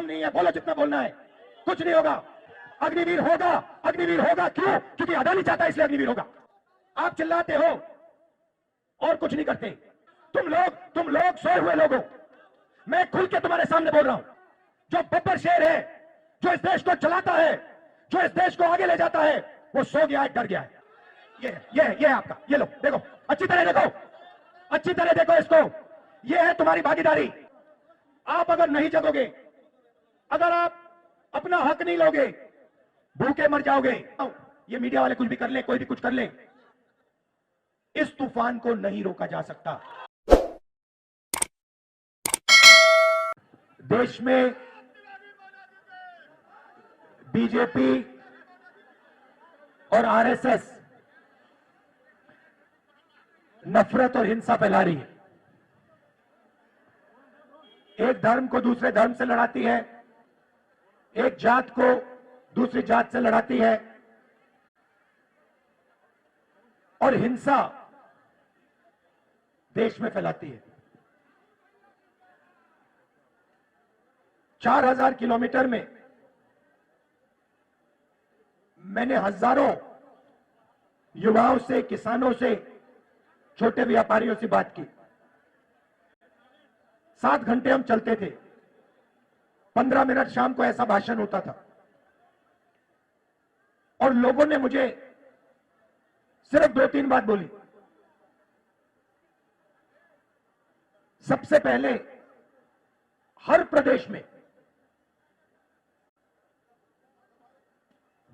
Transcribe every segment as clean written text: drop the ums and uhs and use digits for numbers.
काम नहीं है, बोलो जितना बोलना है, कुछ नहीं होगा। अग्निवीर होगा, अग्निवीर होगा। क्यों? क्योंकि अदानी चाहता है, इसलिए अग्निवीर होगा। आप चिल्लाते हो और कुछ नहीं करते। तुम लोग सोए हुए लोग हो। मैं खुल के तुम्हारे सामने बोल रहा हूं। जो बब्बर शेर है, जो इस देश को चलाता है, जो इस देश को आगे ले जाता है, वो सो गया है, डर गया है। ये आपका, ये लो, देखो, अच्छी तरह देखो, अच्छी तरह देखो इसको। ये है तुम्हारी भागीदारी। आप अगर नहीं जगोगे, अगर आप अपना हक नहीं लोगे, भूखे मर जाओगे। ये मीडिया वाले कुछ भी कर ले, कोई भी कुछ कर ले, इस तूफान को नहीं रोका जा सकता। देश में बीजेपी और आरएसएस नफरत और हिंसा फैला रही है। एक धर्म को दूसरे धर्म से लड़ाती है, एक जात को दूसरी जात से लड़ाती है, और हिंसा देश में फैलाती है। 4000 किलोमीटर में मैंने हजारों युवाओं से, किसानों से, छोटे व्यापारियों से बात की। 7 घंटे हम चलते थे, 15 मिनट शाम को ऐसा भाषण होता था, और लोगों ने मुझे सिर्फ 2-3 बात बोली। सबसे पहले, हर प्रदेश में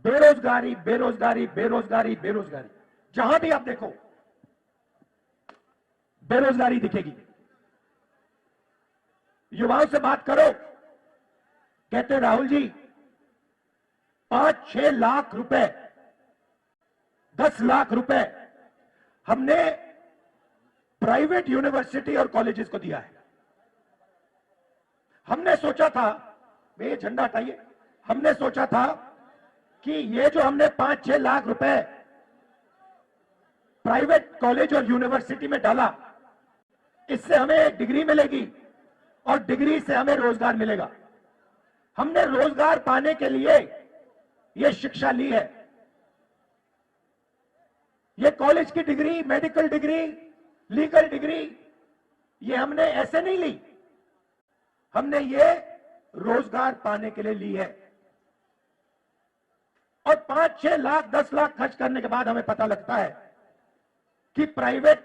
बेरोजगारी, बेरोजगारी, बेरोजगारी, बेरोजगारी। जहां भी आप देखो बेरोजगारी दिखेगी। युवाओं से बात करो, कहते राहुल जी 5-6 लाख रुपए, 10 लाख रुपए हमने प्राइवेट यूनिवर्सिटी और कॉलेजेस को दिया है। हमने सोचा था, ये झंडा हटाइए, हमने सोचा था कि ये जो हमने 5-6 लाख रुपए प्राइवेट कॉलेज और यूनिवर्सिटी में डाला, इससे हमें एक डिग्री मिलेगी और डिग्री से हमें रोजगार मिलेगा। हमने रोजगार पाने के लिए ये शिक्षा ली है। ये कॉलेज की degree, medical degree, legal degree, ये हमने ऐसे नहीं ली, हमने ये रोजगार पाने के लिए ली है। और 5-6 लाख, 10 लाख खर्च करने के बाद हमें पता लगता है कि प्राइवेट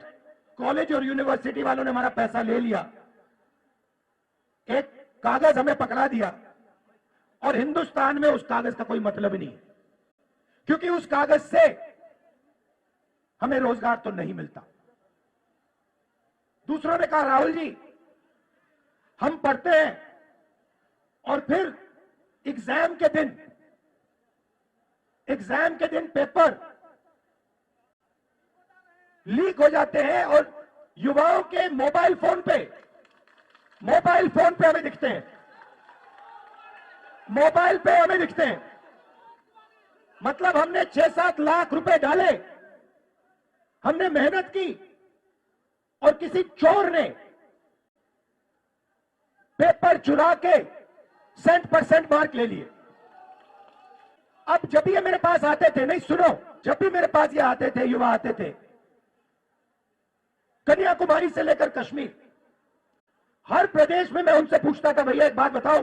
कॉलेज और यूनिवर्सिटी वालों ने हमारा पैसा ले लिया, एक कागज हमें पकड़ा दिया, और हिंदुस्तान में उस कागज का कोई मतलब ही नहीं है, क्योंकि उस कागज से हमें रोजगार तो नहीं मिलता। दूसरों ने कहा राहुल जी हम पढ़ते हैं और फिर एग्जाम के दिन पेपर लीक हो जाते हैं और युवाओं के मोबाइल फोन पे हमें दिखते हैं, मोबाइल पे हमें दिखते हैं। मतलब हमने 6-7 लाख रुपए डाले, हमने मेहनत की, और किसी चोर ने पेपर चुरा के 100% मार्क ले लिए। अब जब ये मेरे पास आते थे, नहीं सुनो, जब भी मेरे पास ये आते थे, युवा आते थे, कन्याकुमारी से लेकर कश्मीर, हर प्रदेश में मैं उनसे पूछता था, भैया एक बात बताओ,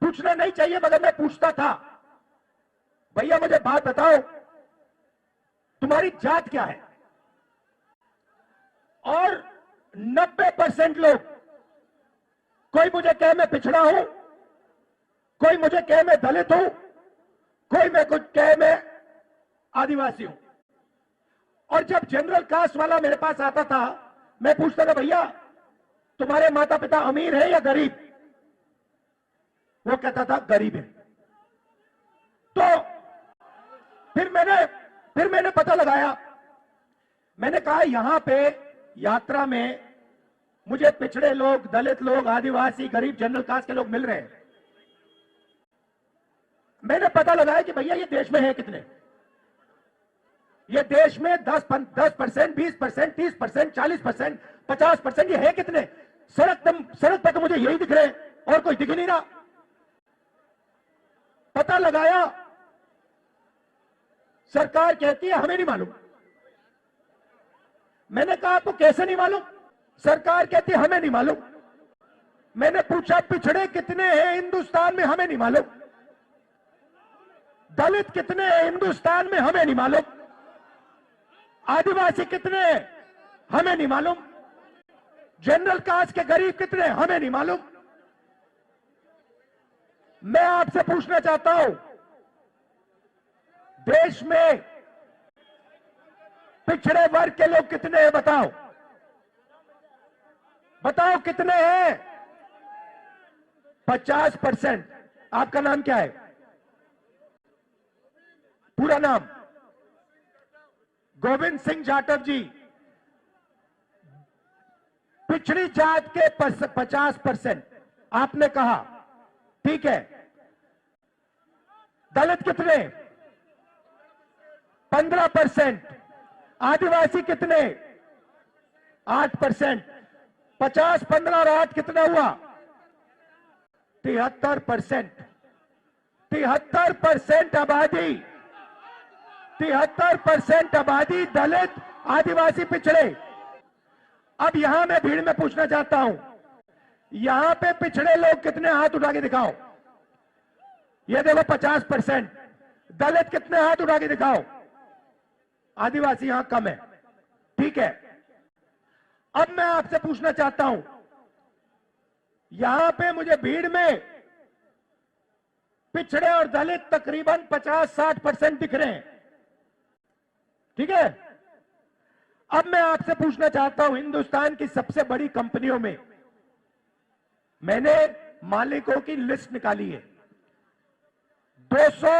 पूछना नहीं चाहिए मगर मैं पूछता था, भैया मुझे बात बताओ तुम्हारी जात क्या है? और 90% लोग, कोई मुझे कहे मैं पिछड़ा हूं, कोई मुझे कहे मैं दलित हूं, कोई मैं कुछ कहे मैं आदिवासी हूं। और जब जनरल कास्ट वाला मेरे पास आता था, मैं पूछता था भैया तुम्हारे माता पिता अमीर है या गरीब? वो कहता था गरीब है। तो फिर मैंने पता लगाया, मैंने कहा यहां पे यात्रा में मुझे पिछड़े लोग, दलित लोग, आदिवासी, गरीब, जनरल कास्ट के लोग मिल रहे हैं। मैंने पता लगाया कि भैया ये देश में है कितने? ये देश में 10%, 20%, 30%, 40%, 50%, ये है कितने? सड़क पे तो मुझे यही दिख रहे हैं। और कोई दिख नहीं रहा। पता लगाया, सरकार कहती है हमें नहीं मालूम। मैंने कहा आपको कैसे नहीं मालूम? सरकार कहती है हमें नहीं मालूम। मैंने पूछा पिछड़े कितने हैं हिंदुस्तान में? हमें नहीं मालूम। दलित कितने हैं हिंदुस्तान में? हमें नहीं मालूम। आदिवासी कितने हैं? हमें नहीं मालूम। जनरल कास्ट के गरीब कितने हैं? हमें नहीं मालूम। मैं आपसे पूछना चाहता हूं, देश में पिछड़े वर्ग के लोग कितने हैं? बताओ, बताओ कितने हैं? 50%। आपका नाम क्या है? पूरा नाम? गोविंद सिंह जाटव जी। पिछड़ी जात के 50% आपने कहा, ठीक है। दलित कितने? 15%। आदिवासी कितने? 8%। 50, 15 और 8 कितना हुआ? 73%। 73% आबादी, 73% आबादी दलित, आदिवासी, पिछड़े। अब यहां मैं भीड़ में पूछना चाहता हूं, यहां पे पिछड़े लोग कितने? हाथ उठा के दिखाओ। ये देखो 50%। दलित कितने? हाथ उठा के दिखाओ। आदिवासी यहां कम है, ठीक है। अब मैं आपसे पूछना चाहता हूं, यहां पे मुझे भीड़ में पिछड़े और दलित तकरीबन 50-60% दिख रहे हैं, ठीक है। अब मैं आपसे पूछना चाहता हूं, हिंदुस्तान की सबसे बड़ी कंपनियों में मैंने मालिकों की लिस्ट निकाली है। 200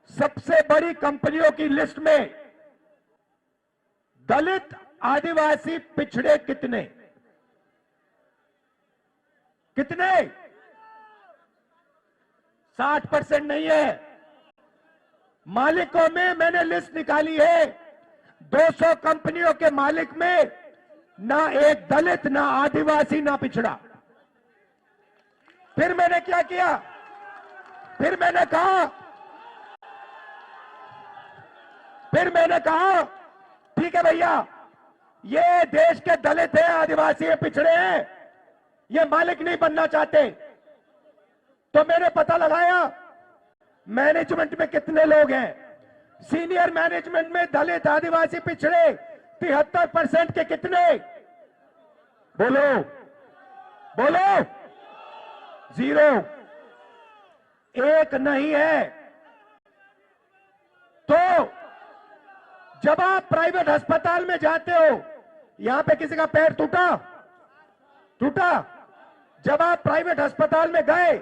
सबसे बड़ी कंपनियों की लिस्ट में दलित, आदिवासी, पिछड़े कितने? कितने? 60% नहीं है। मालिकों में मैंने लिस्ट निकाली है, 200 कंपनियों के मालिक में ना एक दलित, ना आदिवासी, ना पिछड़ा। फिर मैंने क्या किया? फिर मैंने कहा ठीक है भैया, ये देश के दलित है, आदिवासी है, पिछड़े हैं, ये मालिक नहीं बनना चाहते। तो मैंने पता लगाया मैनेजमेंट में कितने लोग हैं। सीनियर मैनेजमेंट में दलित, आदिवासी, पिछड़े 73% के कितने? बोलो बोलो। 0, एक नहीं है। तो जब आप प्राइवेट अस्पताल में जाते हो, यहां पे किसी का पैर टूटा? जब आप प्राइवेट अस्पताल में गए,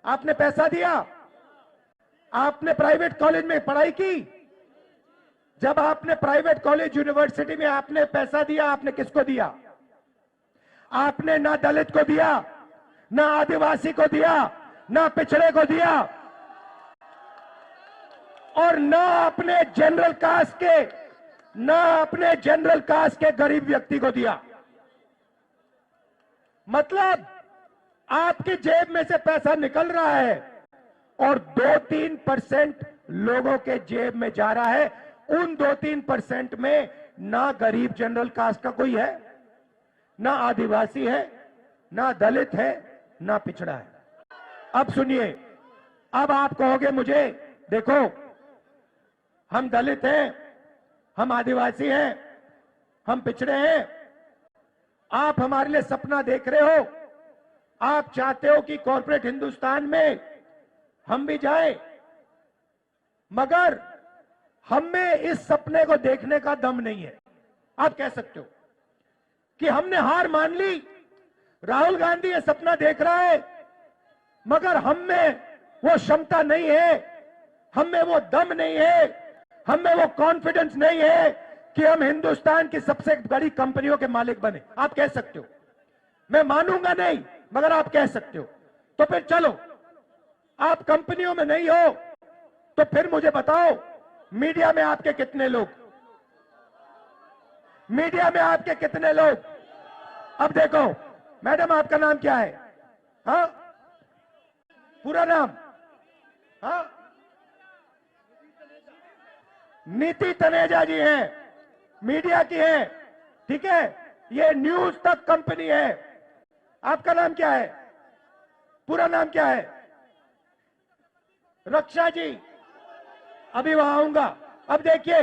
आपने पैसा दिया? आपने प्राइवेट कॉलेज में पढ़ाई की? जब आपने प्राइवेट कॉलेज, यूनिवर्सिटी में आपने पैसा दिया, आपने किसको दिया? आपने ना दलित को दिया, ना आदिवासी को दिया, ना पिछड़े को दिया, और ना अपने जनरल कास्ट के गरीब व्यक्ति को दिया। मतलब आपकी जेब में से पैसा निकल रहा है और 2-3% लोगों के जेब में जा रहा है। उन 2-3% में ना गरीब जनरल कास्ट का कोई है, ना आदिवासी है, ना दलित है, ना पिछड़ा है। अब सुनिए, अब आप कहोगे मुझे, देखो हम दलित हैं, हम आदिवासी हैं, हम पिछड़े हैं, आप हमारे लिए सपना देख रहे हो, आप चाहते हो कि कॉर्पोरेट हिंदुस्तान में हम भी जाएं, मगर हम में इस सपने को देखने का दम नहीं है। आप कह सकते हो कि हमने हार मान ली, राहुल गांधी ये सपना देख रहा है, मगर हम में वो क्षमता नहीं है, हम में वो दम नहीं है, हम में वो कॉन्फिडेंस नहीं है कि हम हिंदुस्तान की सबसे बड़ी कंपनियों के मालिक बने। आप कह सकते हो, मैं मानूंगा नहीं, मगर आप कह सकते हो। तो फिर चलो, आप कंपनियों में नहीं हो तो फिर मुझे बताओ, मीडिया में आपके कितने लोग? मीडिया में आपके कितने लोग? अब देखो, मैडम आपका नाम क्या है? हाँ, पूरा नाम? हाँ, नीति तनेजा जी हैं, मीडिया की है, ठीक है। ये न्यूज तक कंपनी है। आपका नाम क्या है? पूरा नाम क्या है? रक्षा जी, अभी वहां आऊंगा। अब देखिए,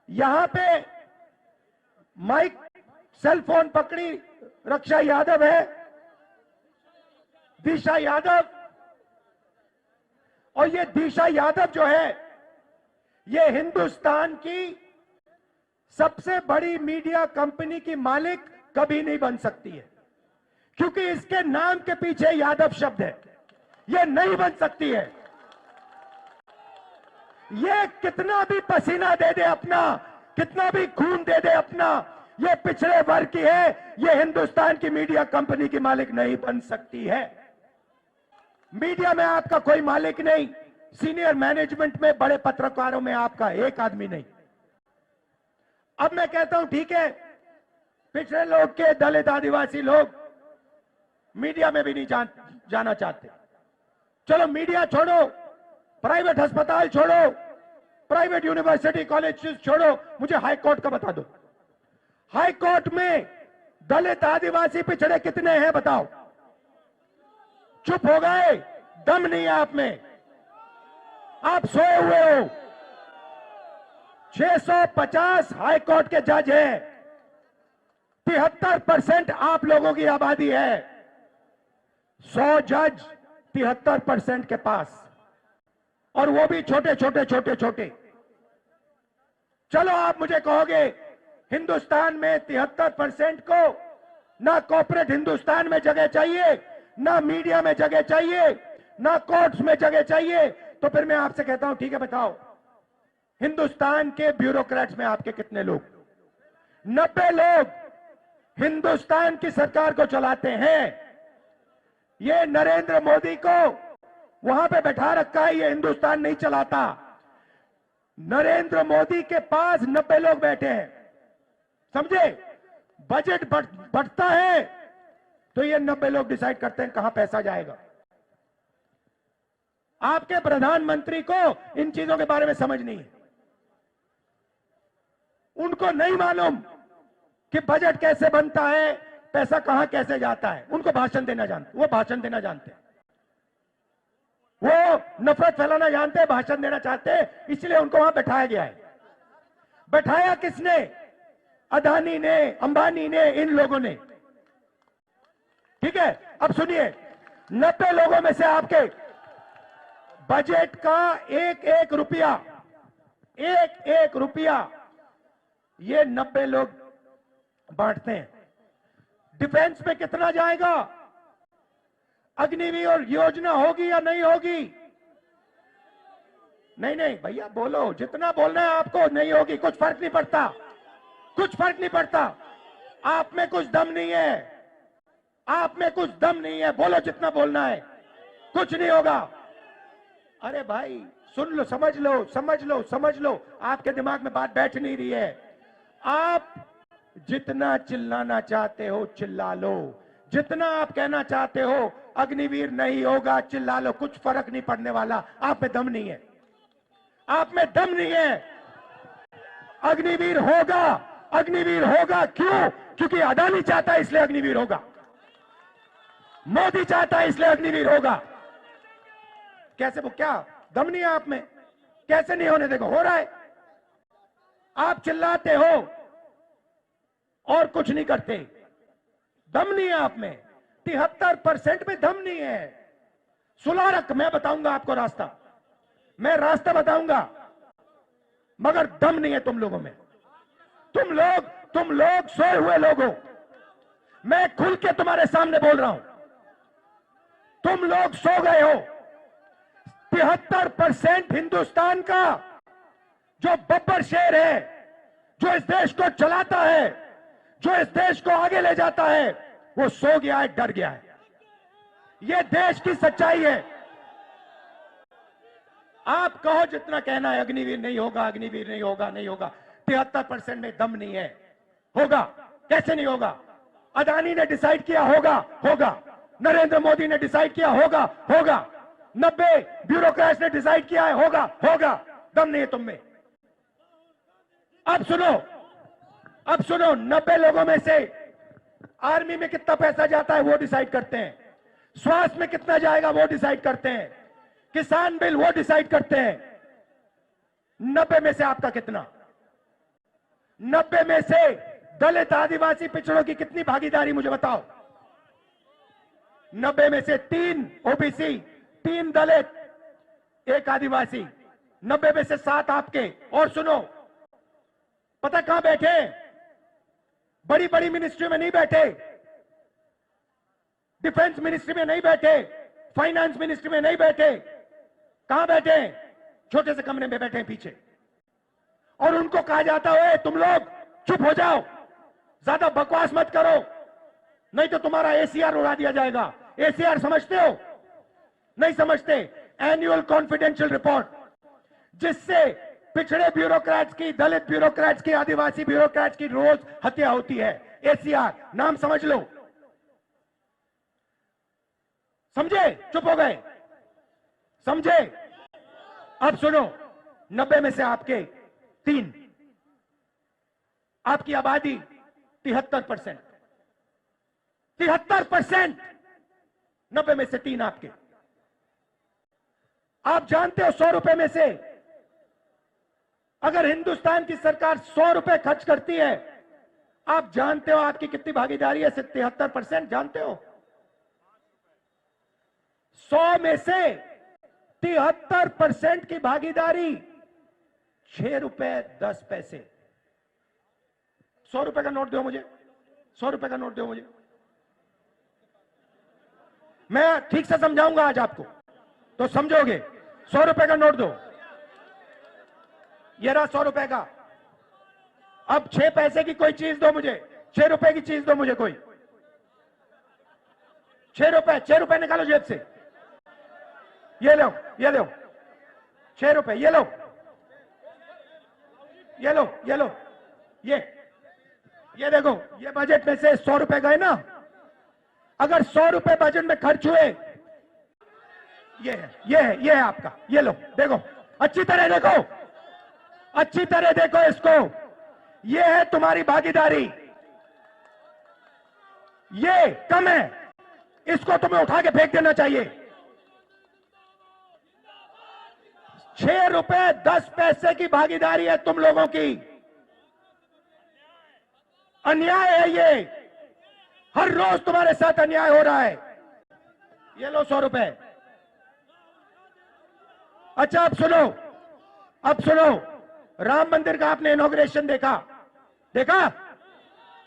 यहां पे माइक सेल फोन पकड़ी रक्षा यादव है, दिशा यादव। और ये दिशा यादव जो है, ये हिंदुस्तान की सबसे बड़ी मीडिया कंपनी की मालिक कभी नहीं बन सकती है, क्योंकि इसके नाम के पीछे यादव शब्द है। ये नहीं बन सकती है। ये कितना भी पसीना दे दे अपना, कितना भी खून दे दे अपना, ये पिछड़े वर्ग की है। ये हिंदुस्तान की मीडिया कंपनी की मालिक नहीं बन सकती है। मीडिया में आपका कोई मालिक नहीं, सीनियर मैनेजमेंट में, बड़े पत्रकारों में आपका एक आदमी नहीं। अब मैं कहता हूं, ठीक है, पिछड़े लोग के, दलित आदिवासी लोग मीडिया में भी नहीं जाना चाहते। चलो मीडिया छोड़ो, प्राइवेट अस्पताल छोड़ो, प्राइवेट यूनिवर्सिटी कॉलेज छोड़ो, मुझे हाई कोर्ट का बता दो। हाई कोर्ट में दलित आदिवासी पिछड़े कितने हैं बताओ? चुप हो गए, दम नहीं है आप में, आप सोए हुए हो। 650 हाई कोर्ट के जज हैं, 73% आप लोगों की आबादी है, 100 जज 73% के पास, और वो भी छोटे छोटे। चलो आप मुझे कहोगे हिंदुस्तान में 73% को ना कॉर्पोरेट हिंदुस्तान में जगह चाहिए, ना मीडिया में जगह चाहिए, ना कोर्ट्स में जगह चाहिए, तो फिर मैं आपसे कहता हूं, ठीक है, बताओ हिंदुस्तान के ब्यूरोक्रेट्स में आपके कितने लोग? 90 लोग हिंदुस्तान की सरकार को चलाते हैं। ये नरेंद्र मोदी को वहां पे बैठा रखा है, ये हिंदुस्तान नहीं चलाता। नरेंद्र मोदी के पास 90 लोग बैठे हैं, समझे? बजट बढ़ता है तो ये 90 लोग डिसाइड करते हैं कहां पैसा जाएगा। आपके प्रधानमंत्री को इन चीजों के बारे में समझ नहीं है। उनको नहीं मालूम कि बजट कैसे बनता है, पैसा कहां कैसे जाता है। उनको भाषण देना जानते, वो भाषण देना जानते हैं, वो नफरत फैलाना जानते हैं, भाषण देना चाहते हैं, इसलिए उनको वहां बैठाया गया है। बैठाया किसने? अदानी ने, अंबानी ने, इन लोगों ने, ठीक है। अब सुनिए, 90 लोगों में से आपके बजट का एक रुपया ये 90 लोग बांटते हैं। डिफेंस में कितना जाएगा? अग्निवीर योजना होगी या नहीं होगी? नहीं भैया बोलो, जितना बोलना है आपको। नहीं होगी, कुछ फर्क नहीं पड़ता, कुछ फर्क नहीं पड़ता। आप में कुछ दम नहीं है, आप में कुछ दम नहीं है, बोलो जितना बोलना है, कुछ नहीं होगा। अरे भाई सुन लो, समझ लो, आपके दिमाग में बात बैठ नहीं रही है। आप जितना चिल्लाना चाहते हो चिल्ला लो, जितना आप कहना चाहते हो अग्निवीर नहीं होगा, चिल्ला लो, कुछ फर्क नहीं पड़ने वाला। आप में दम नहीं है, आप में दम नहीं है। अग्निवीर होगा क्यों? क्योंकि अदानी चाहता है इसलिए अग्निवीर होगा, मोदी चाहता है इसलिए अग्निवीर होगा। कैसे? वो क्या दम नहीं है आप में? कैसे नहीं होने? देखो हो रहा है। आप चिल्लाते हो और कुछ नहीं करते, दम नहीं है आप में। 73% में दम नहीं है। सुलारक, मैं बताऊंगा आपको रास्ता, मैं रास्ता बताऊंगा, मगर दम नहीं है तुम लोगों में। तुम लोग सोए हुए लोग हो। मैं खुल के तुम्हारे सामने बोल रहा हूं, तुम लोग सो गए हो। 73% हिंदुस्तान का जो बब्बर शेर है, जो इस देश को चलाता है, जो इस देश को आगे ले जाता है, वो सो गया है, डर गया है। ये देश की सच्चाई है। आप कहो जितना कहना है, अग्निवीर नहीं होगा, अग्निवीर नहीं होगा, नहीं होगा। 73% में दम नहीं है। होगा, कैसे नहीं होगा? अदानी ने डिसाइड किया होगा, होगा। नरेंद्र मोदी ने डिसाइड किया होगा होगा, 90 ब्यूरोक्रेट्स ने डिसाइड किया है होगा होगा, दम नहीं है तुम में। अब सुनो 90 लोगों में से आर्मी में कितना पैसा जाता है वो डिसाइड करते हैं, स्वास्थ्य में कितना जाएगा वो डिसाइड करते हैं, किसान बिल वो डिसाइड करते हैं। 90 में से आपका कितना? 90 में से दलित आदिवासी पिछड़ों की कितनी भागीदारी मुझे बताओ? 90 में से 3 ओबीसी, 3 दलित, 1 आदिवासी, 90 में से 7 आपके। और सुनो, पता कहां बैठे? बड़ी बड़ी मिनिस्ट्री में नहीं बैठे, डिफेंस मिनिस्ट्री में नहीं बैठे, फाइनेंस मिनिस्ट्री में नहीं बैठे। कहां बैठे? छोटे से कमरे में बैठे हैं पीछे। और उनको कहा जाता है तुम लोग चुप हो जाओ, ज्यादा बकवास मत करो, नहीं तो तुम्हारा एसीआर उड़ा दिया जाएगा। एसीआर समझते हो? नहीं समझते। एनुअल कॉन्फिडेंशियल रिपोर्ट, जिससे पिछड़े ब्यूरोक्रेट्स की, दलित ब्यूरोक्रेट्स की, आदिवासी ब्यूरोक्रेट्स की रोज हत्या होती है। एसीआर नाम समझ लो। समझे? चुप हो गए? समझे? अब सुनो, 90 में से आपके 3, आपकी आबादी 73%, 73%, 90 में से 3 आपके। आप जानते हो 100 रुपए में से अगर हिंदुस्तान की सरकार 100 रुपए खर्च करती है, आप जानते हो आपकी कितनी भागीदारी है? 73%। जानते हो? 100 में से 73% की भागीदारी 6 रुपए 10 पैसे। 100 रुपए का नोट दो मुझे, 100 रुपए का नोट दो मुझे। मैं ठीक से समझाऊंगा आज आपको, तो समझोगे। 100 रुपए का नोट दो। ये रहा 100 रुपए का। अब 6 पैसे की कोई चीज दो मुझे, 6 रुपए की चीज दो मुझे कोई। 6 रुपए निकालो जेब से। ये लो, ये लो 6 रुपए, ये लो, ये लो, ये लो, ये देखो, ये बजट में से 100 रुपए गए ना। अगर 100 रुपए बजट में खर्च हुए, ये है आपका। ये लो, देखो, अच्छी तरह देखो, अच्छी तरह देखो इसको। ये है तुम्हारी भागीदारी। ये कम है, इसको तुम्हें उठा के फेंक देना चाहिए। 6 रुपए 10 पैसे की भागीदारी है तुम लोगों की। अन्याय है ये। हर रोज तुम्हारे साथ अन्याय हो रहा है। ये लो 100 रुपए। अच्छा, अब सुनो, राम मंदिर का आपने इनॉग्रेशन देखा?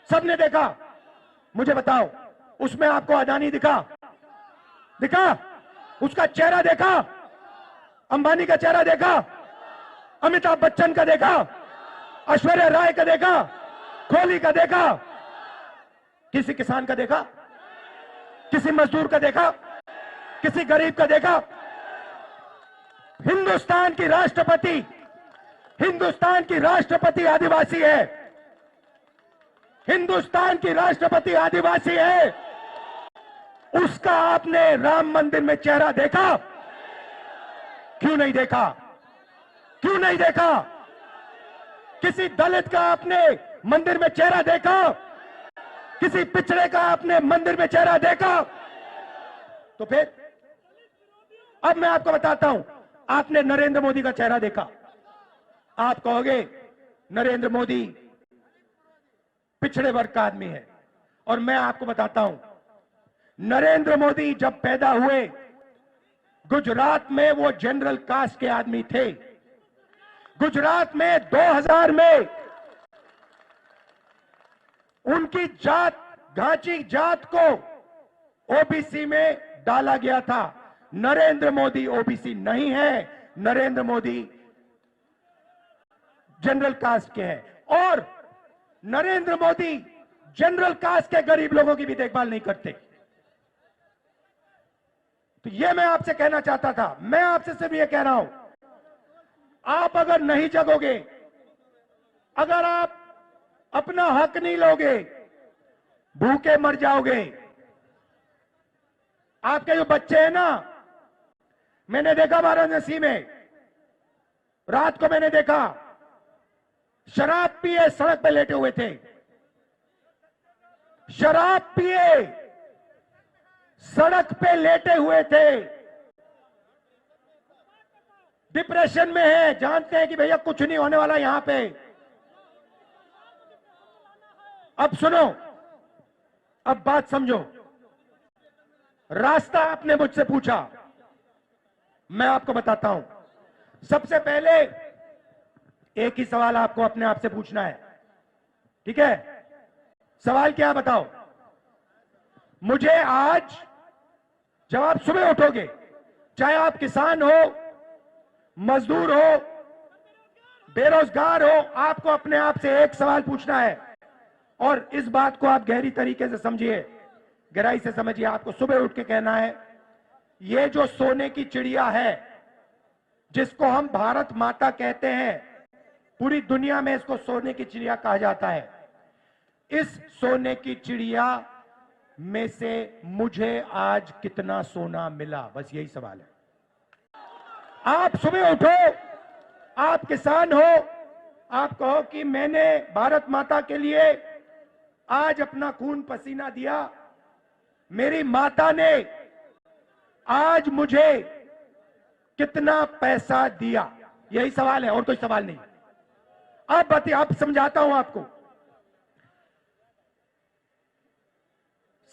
सबने देखा? मुझे बताओ, उसमें आपको अदानी दिखा? उसका चेहरा देखा? अंबानी का चेहरा देखा? अमिताभ बच्चन का देखा? ऐश्वर्या राय का देखा? कोहली का देखा? किसी किसान का देखा? किसी मजदूर का देखा? किसी गरीब का देखा? हिंदुस्तान की राष्ट्रपति आदिवासी है। हिंदुस्तान की राष्ट्रपति आदिवासी है। उसका आपने राम मंदिर में चेहरा देखा? क्यों नहीं देखा? क्यों नहीं देखा? किसी दलित का आपने मंदिर में चेहरा देखा? किसी पिछड़े का आपने मंदिर में चेहरा देखा? तो फिर अब मैं आपको बताता हूं, आपने नरेंद्र मोदी का चेहरा देखा। आप कहोगे नरेंद्र मोदी पिछड़े वर्ग का आदमी है, और मैं आपको बताता हूं, नरेंद्र मोदी जब पैदा हुए गुजरात में वो जनरल कास्ट के आदमी थे। गुजरात में 2000 में उनकी जात, घाची जात को ओबीसी में डाला गया था। नरेंद्र मोदी ओबीसी नहीं है, नरेंद्र मोदी जनरल कास्ट के हैं। और नरेंद्र मोदी जनरल कास्ट के गरीब लोगों की भी देखभाल नहीं करते। तो यह मैं आपसे कहना चाहता था। मैं आपसे सिर्फ यह कह रहा हूं, आप अगर नहीं जगोगे, अगर आप अपना हक नहीं लोगे, भूखे मर जाओगे। आपके जो बच्चे हैं ना, मैंने देखा वाराणसी में, रात को मैंने देखा शराब पिए सड़क पे लेटे हुए थे, शराब पिए सड़क पे लेटे हुए थे, डिप्रेशन में है, जानते हैं कि भैया कुछ नहीं होने वाला यहां पे। अब सुनो, अब बात समझो। रास्ता आपने मुझसे पूछा, मैं आपको बताता हूं। सबसे पहले एक ही सवाल आपको अपने आप से पूछना है, ठीक है? सवाल क्या बताओ मुझे आज? जब आप सुबह उठोगे, चाहे आप किसान हो, मजदूर हो, बेरोजगार हो, आपको अपने आप से एक सवाल पूछना है, और इस बात को आप गहरी तरीके से समझिए, गहराई से समझिए। आपको सुबह उठ के कहना है, ये जो सोने की चिड़िया है, जिसको हम भारत माता कहते हैं, पूरी दुनिया में इसको सोने की चिड़िया कहा जाता है, इस सोने की चिड़िया में से मुझे आज कितना सोना मिला? बस यही सवाल है। आप सुबह उठो, आप किसान हो, आप कहो कि मैंने भारत माता के लिए आज अपना खून पसीना दिया, मेरी माता ने आज मुझे कितना पैसा दिया? यही सवाल है और कोई सवाल नहीं। आप बताइए, आप समझाता हूं आपको।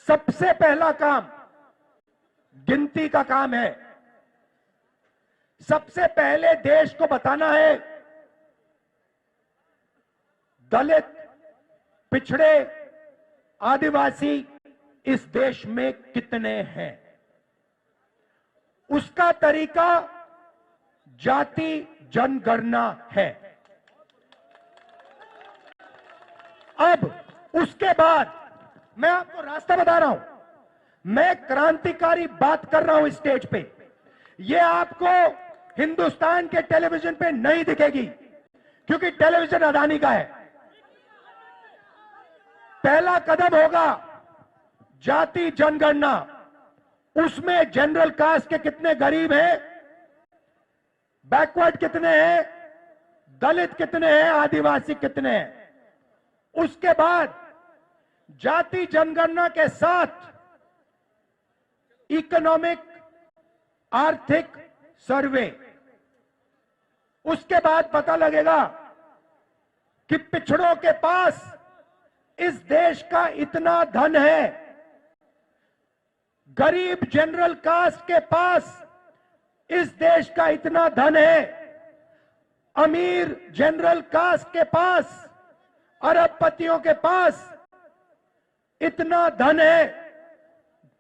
सबसे पहला काम गिनती का काम है। सबसे पहले देश को बताना है दलित, पिछड़े, आदिवासी इस देश में कितने हैं। उसका तरीका जाति जनगणना है। अब उसके बाद मैं आपको रास्ता बता रहा हूं, मैं क्रांतिकारी बात कर रहा हूं स्टेज पे। ये आपको हिंदुस्तान के टेलीविजन पे नहीं दिखेगी, क्योंकि टेलीविजन अडानी का है। पहला कदम होगा जाति जनगणना। उसमें जनरल कास्ट के कितने गरीब हैं, बैकवर्ड कितने हैं, दलित कितने हैं, आदिवासी कितने हैं। उसके बाद जाति जनगणना के साथ इकोनॉमिक, आर्थिक सर्वे। उसके बाद पता लगेगा कि पिछड़ों के पास इस देश का इतना धन है, गरीब जनरल कास्ट के पास इस देश का इतना धन है, अमीर जनरल कास्ट के पास, अरबपतियों के पास इतना धन है,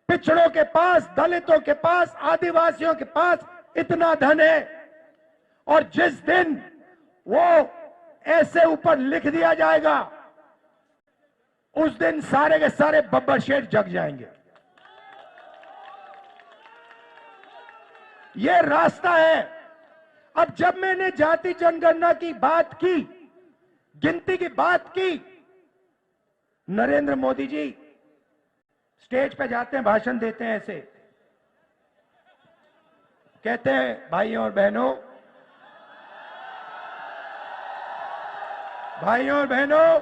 पिछड़ों के पास, दलितों के पास, आदिवासियों के पास इतना धन है। और जिस दिन वो ऐसे ऊपर लिख दिया जाएगा, उस दिन सारे के सारे बब्बर शेर जग जाएंगे। ये रास्ता है। अब जब मैंने जाति जनगणना की बात की, गिनती की बात की, नरेंद्र मोदी जी स्टेज पे जाते हैं, भाषण देते हैं, ऐसे कहते हैं, भाइयों और बहनों, भाइयों और बहनों,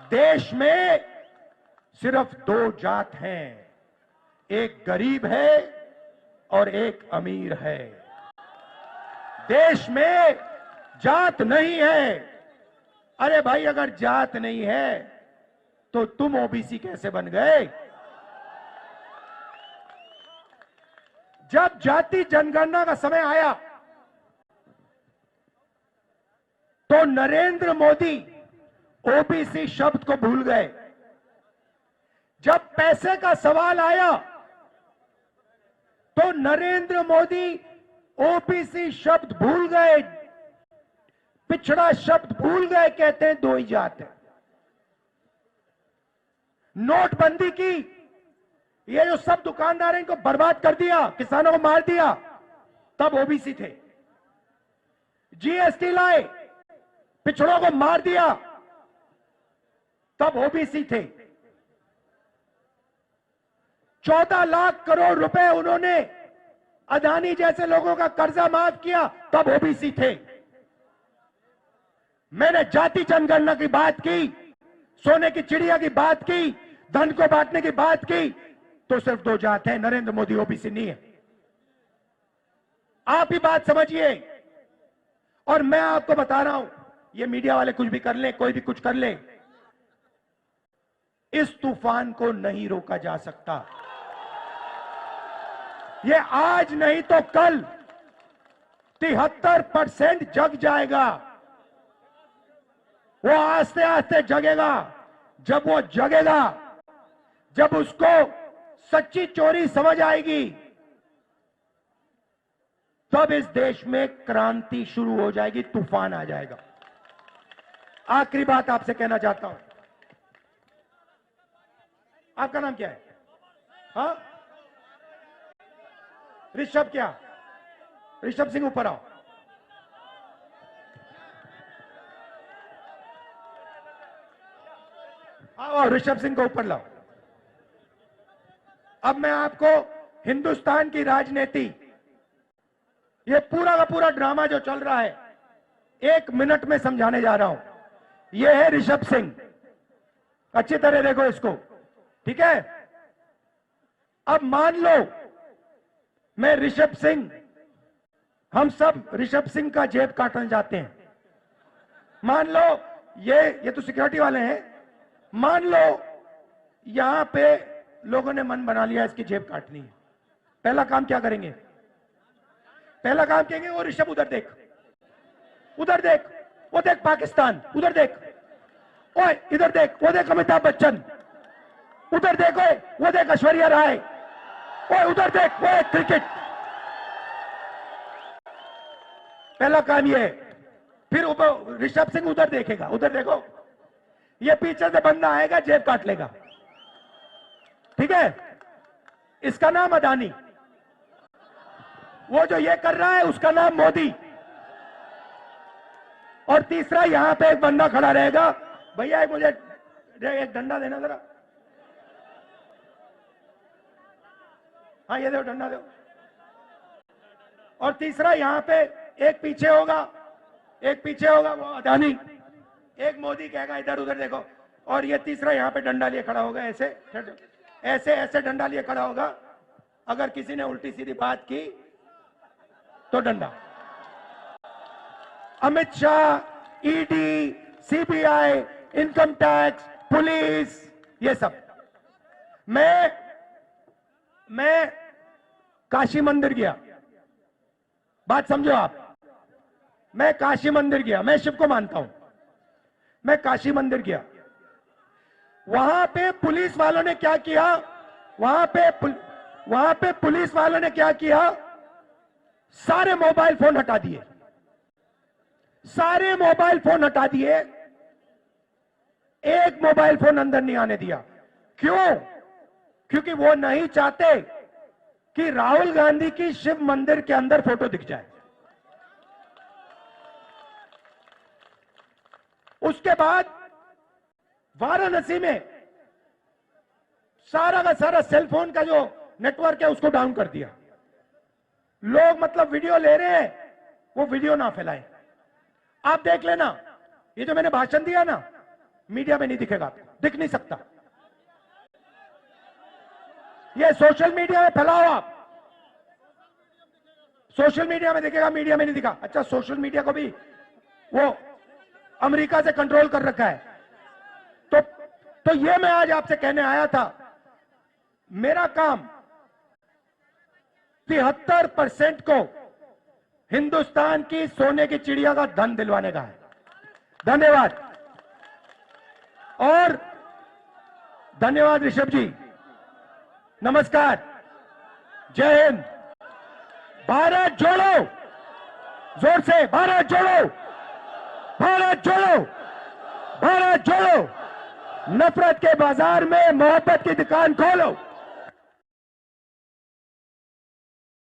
देश में सिर्फ दो जात हैं, एक गरीब है और एक अमीर है। देश में जात नहीं है। अरे भाई, अगर जात नहीं है तो तुम ओबीसी कैसे बन गए? जब जाति जनगणना का समय आया तो नरेंद्र मोदी ओबीसी शब्द को भूल गए। जब पैसे का सवाल आया तो नरेंद्र मोदी ओबीसी शब्द भूल गए, पिछड़ा शब्द भूल गए, कहते हैं दो ही जात है। नोटबंदी की, ये जो सब दुकानदार हैं, इनको बर्बाद कर दिया, किसानों को मार दिया, तब ओबीसी थे। जीएसटी लाए, पिछड़ों को मार दिया, तब ओबीसी थे। 14 लाख करोड़ रुपए उन्होंने अदानी जैसे लोगों का कर्जा माफ किया, तब ओबीसी थे। मैंने जाति जनगणना की बात की, सोने की चिड़िया की बात की, धन को बांटने की बात की, तो सिर्फ 2 जात हैं, नरेंद्र मोदी ओबीसी नहीं है। आप ही बात समझिए। और मैं आपको बता रहा हूं, ये मीडिया वाले कुछ भी कर लें, कोई भी कुछ कर ले, इस तूफान को नहीं रोका जा सकता। ये आज नहीं तो कल 73% जग जाएगा। वो आस्ते आस्ते जगेगा। जब वो जगेगा, जब उसको सच्ची चोरी समझ आएगी, तब इस देश में क्रांति शुरू हो जाएगी, तूफान आ जाएगा। आखिरी बात आपसे कहना चाहता हूं। आपका नाम क्या है? हाँ, ऋषभ। क्या ऋषभ सिंह, ऊपर आओ। आओ, ऋषभ सिंह को ऊपर लाओ। अब मैं आपको हिंदुस्तान की राजनीति, ये पूरा का पूरा ड्रामा जो चल रहा है, 1 मिनट में समझाने जा रहा हूं। ये है ऋषभ सिंह, अच्छी तरह देखो इसको, ठीक है? अब मान लो मैं ऋषभ सिंह, हम सब ऋषभ सिंह का जेब काटने जाते हैं। मान लो ये तो सिक्योरिटी वाले हैं। मान लो यहां पे लोगों ने मन बना लिया इसकी जेब काटनी है। पहला काम क्या करेंगे? पहला काम कहेंगे, वो ऋषभ उधर देख, उधर देख, वो देख पाकिस्तान, उधर देख, ओए इधर देख, वो देख अमिताभ बच्चन, उधर देखो, वो देख ऐश्वर्या राय, ओए उधर देख, वो एक क्रिकेट। पहला काम ये है। फिर ऋषभ सिंह उधर देखेगा, उधर देखो, ये पीछे से बंदा आएगा, जेब काट लेगा, ठीक है? इसका नाम अदानी। वो जो ये कर रहा है उसका नाम मोदी। और तीसरा यहां पे एक बंदा खड़ा रहेगा, भैया मुझे एक डंडा देना जरा। हाँ ये दो, डंडा दो। और तीसरा यहां पे एक पीछे होगा, एक पीछे होगा, वो अदानी। एक मोदी कहेगा इधर उधर देखो। और ये तीसरा यहां पे डंडा लिए खड़ा होगा, ऐसे ऐसे ऐसे डंडा लिए खड़ा होगा। अगर किसी ने उल्टी सीधी बात की तो डंडा। Amit Shah, ED, CBI, income tax, police, ये सब। मैं काशी मंदिर गया, बात समझो आप। मैं काशी मंदिर गया, मैं शिव को मानता हूं। मैं काशी मंदिर गया, वहां पे पुलिस वालों ने क्या किया? वहां पे पुलिस वालों ने क्या किया? सारे मोबाइल फोन हटा दिए, सारे मोबाइल फोन हटा दिए। एक मोबाइल फोन अंदर नहीं आने दिया। क्यों? क्योंकि वो नहीं चाहते कि राहुल गांधी की शिव मंदिर के अंदर फोटो दिख जाए। उसके बाद वाराणसी में सारा का सारा सेलफोन का जो नेटवर्क है उसको डाउन कर दिया। लोग मतलब वीडियो ले रहे हैं, वो वीडियो ना फैलाएं। आप देख लेना, ये जो मैंने भाषण दिया ना, मीडिया में नहीं दिखेगा, दिख नहीं सकता। ये सोशल मीडिया में फैलाओ आप, सोशल मीडिया में दिखेगा, मीडिया में नहीं दिखा। अच्छा, सोशल मीडिया को भी वो अमेरिका से कंट्रोल कर रखा है। तो ये मैं आज आपसे कहने आया था, मेरा काम 73% को हिंदुस्तान की सोने की चिड़िया का धन दिलवाने का है। धन्यवाद। और धन्यवाद ऋषभ जी, नमस्कार, जय हिंद। भारत जोड़ो, जोर से भारत जोड़ो, भारत जोड़ो, भारत जोड़ो। नफरत के बाजार में मोहब्बत की दुकान खोलो।